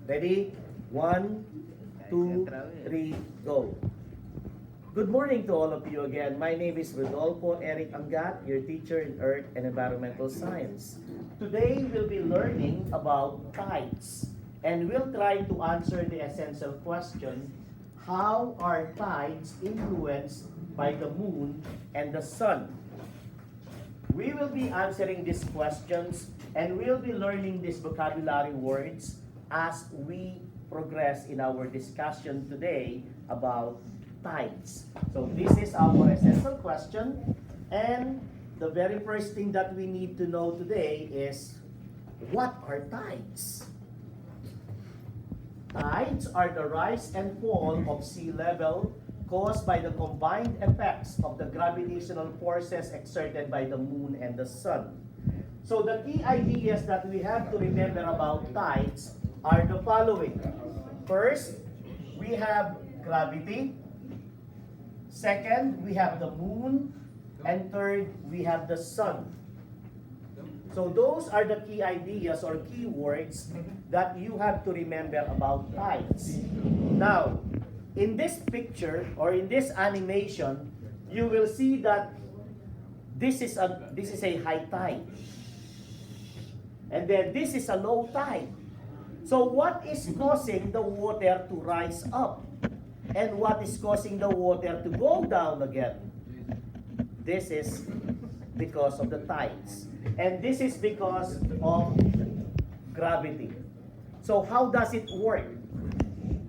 Ready? One, two, three, go. Good morning to all of you again. My name is Rodolfo Eric Angat, your teacher in Earth and Environmental Science. Today we'll be learning about tides, and we'll try to answer the essential question: how are tides influenced by the moon and the sun? We will be answering these questions, and we'll be learning these vocabulary words as we progress in our discussion today about tides. So this is our essential question, and the very first thing that we need to know today is, what are tides? Tides are the rise and fall of sea level caused by the combined effects of the gravitational forces exerted by the moon and the sun. So the key ideas that we have to remember about tides are the following. First, we have gravity. Second, we have the moon. And third, we have the sun. So those are the key ideas or key words that you have to remember about tides. Now, in this picture or in this animation, you will see that this is a high tide. And then this is a low tide. So what is causing the water to rise up? And what is causing the water to go down again? This is because of the tides. And this is because of gravity. So how does it work?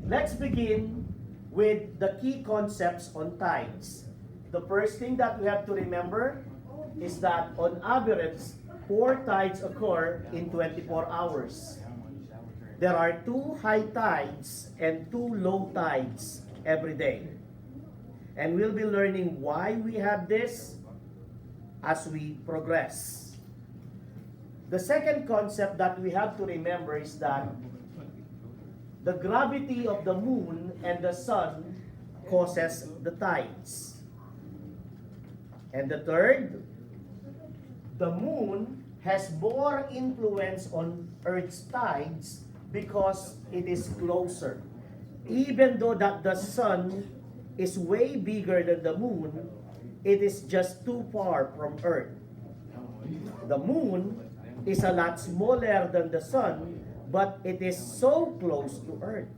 Let's begin with the key concepts on tides. The first thing that we have to remember is that on average, 4 tides occur in 24 hours. There are 2 high tides and 2 low tides every day. And we'll be learning why we have this as we progress. The second concept that we have to remember is that the gravity of the moon and the sun causes the tides. And the third, the moon has more influence on Earth's tides because it is closer. Even though that the sun is way bigger than the moon, it is just too far from Earth. The moon is a lot smaller than the sun, but it is so close to Earth.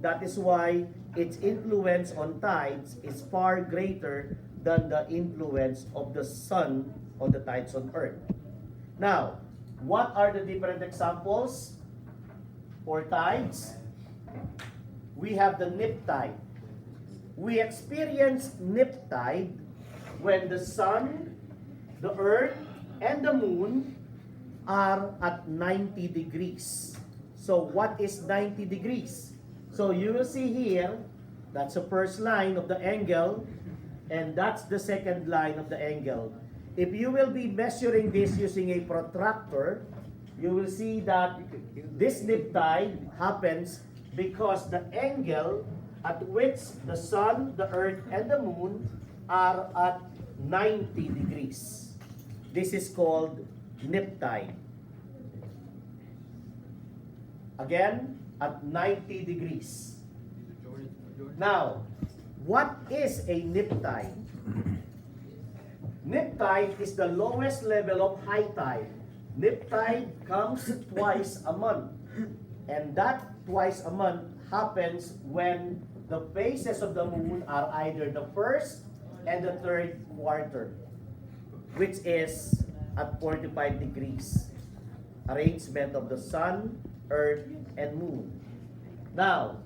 That is why its influence on tides is far greater than the influence of the sun on the tides on Earth. Now, what are the different examples for tides? We have the nip tide. We experience nip tide when the sun, the earth, and the moon are at 90 degrees. So what is 90 degrees? So you will see here, that's the first line of the angle, and that's the second line of the angle. If you will be measuring this using a protractor, you will see that this nip tide happens because the angle at which the sun, the earth, and the moon are at 90 degrees. This is called nip tide. Again, at 90 degrees. Now, what is a nip tide? Nip tide is the lowest level of high tide. Nip tide comes twice a month. And that twice a month happens when the phases of the moon are either the first and the third quarter, which is at 45 degrees. Arrangement of the sun, earth, and moon. Now,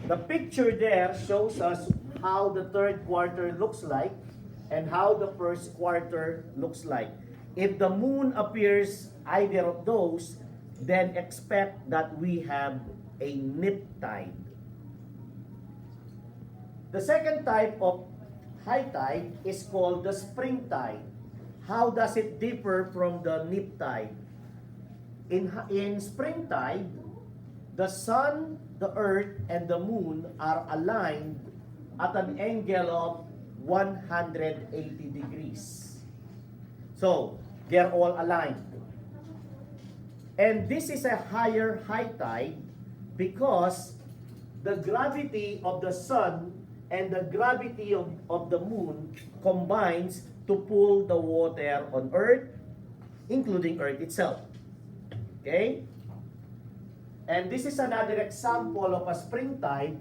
the picture there shows us how the third quarter looks like and how the first quarter looks like. If the moon appears either of those, then expect that we have a nip tide. The second type of high tide is called the spring tide. How does it differ from the nip tide? In spring tide, the sun, the earth, and the moon are aligned at an angle of 180 degrees. So, they're all aligned. And this is a higher high tide because the gravity of the sun and the gravity of the moon combines to pull the water on earth, including earth itself. Okay? And this is another example of a spring tide.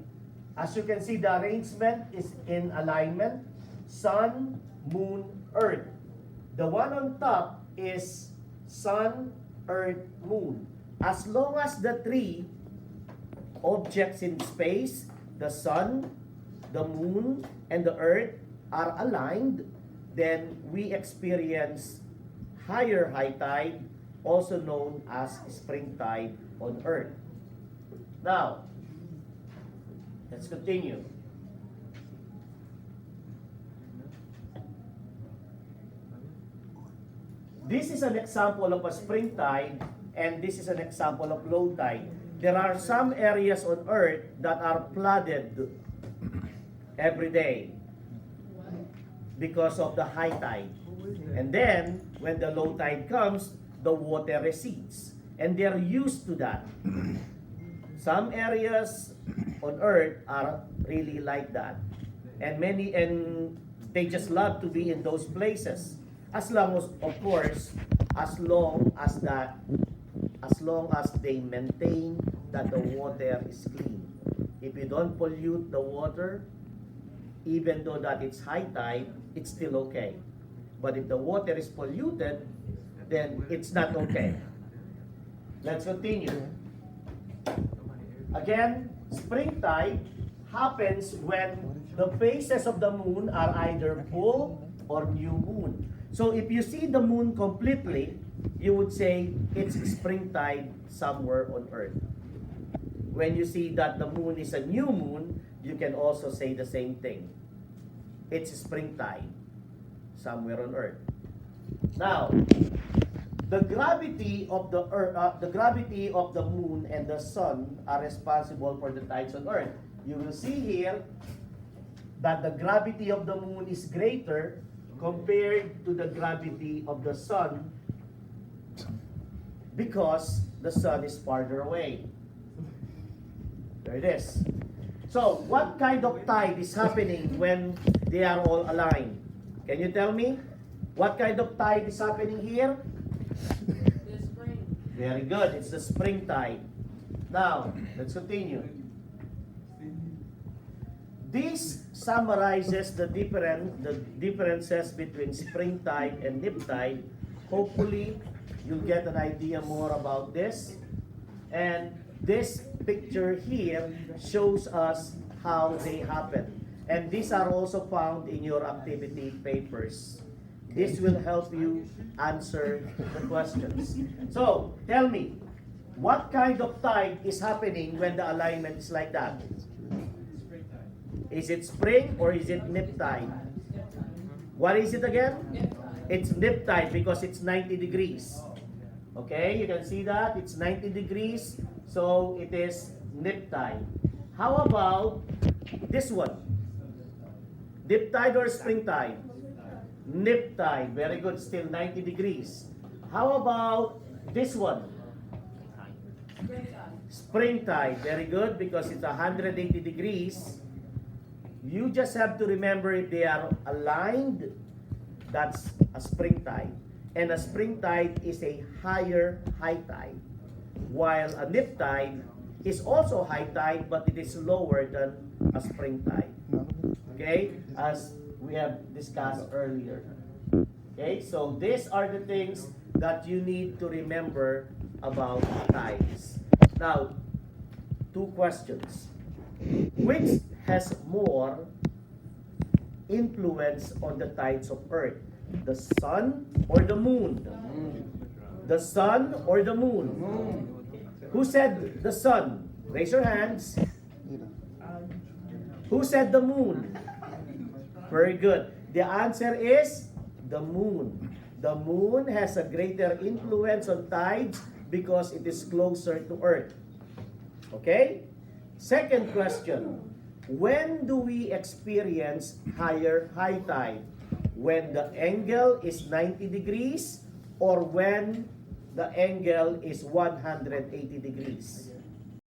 As you can see, the arrangement is in alignment. Sun, moon, earth. The one on top is sun, earth, moon. As long as the three objects in space, the sun, the moon, and the earth are aligned, then we experience higher high tide, also known as spring tide on earth. Now, let's continue. This is an example of a spring tide, and this is an example of low tide. There are some areas on earth that are flooded every day because of the high tide. And then, when the low tide comes, the water recedes. And they're used to that. Some areas on earth are really like that. And they just love to be in those places. As long as, of course, as long as they maintain that the water is clean. If you don't pollute the water, even though that it's high tide, it's still okay. But if the water is polluted, then it's not okay. Let's continue. Again, spring tide happens when the phases of the moon are either full or new moon. So if you see the moon completely, you would say it's springtide somewhere on earth. When you see that the moon is a new moon, you can also say the same thing. It's springtide somewhere on earth. Now, the gravity of the earth, the gravity of the moon and the sun are responsible for the tides on earth. You will see here that the gravity of the moon is greater compared to the gravity of the sun because the sun is farther away. There it is. So, what kind of tide is happening when they are all aligned? Can you tell me? What kind of tide is happening here? The spring. Very good. It's the spring tide. Now, let's continue. This summarizes the differences between spring tide and nip tide. Hopefully, you'll get an idea more about this. And this picture here shows us how they happen. And these are also found in your activity papers. This will help you answer the questions. So, tell me, what kind of tide is happening when the alignment is like that? Is it spring or is it nip tide? What is it again? It's nip tide because it's 90 degrees. Okay, you can see that it's 90 degrees, so it is nip tide. How about this one? Nip tide or spring tide? Nip tide. Very good, still 90 degrees. How about this one? Spring tide. Very good because it's 180 degrees. You just have to remember if they are aligned, that's a spring tide. And a spring tide is a higher high tide, while a nip tide is also high tide, but it is lower than a spring tide. Okay, as we have discussed earlier. Okay, so these are the things that you need to remember about tides. Now, two questions. Which has more influence on the tides of Earth? The sun or the moon? The sun or the moon? Who said the sun? Raise your hands. Who said the moon? Very good. The answer is the moon. The moon has a greater influence on tides because it is closer to Earth. Okay? Second question. When do we experience higher high tide? When the angle is 90 degrees or when the angle is 180 degrees.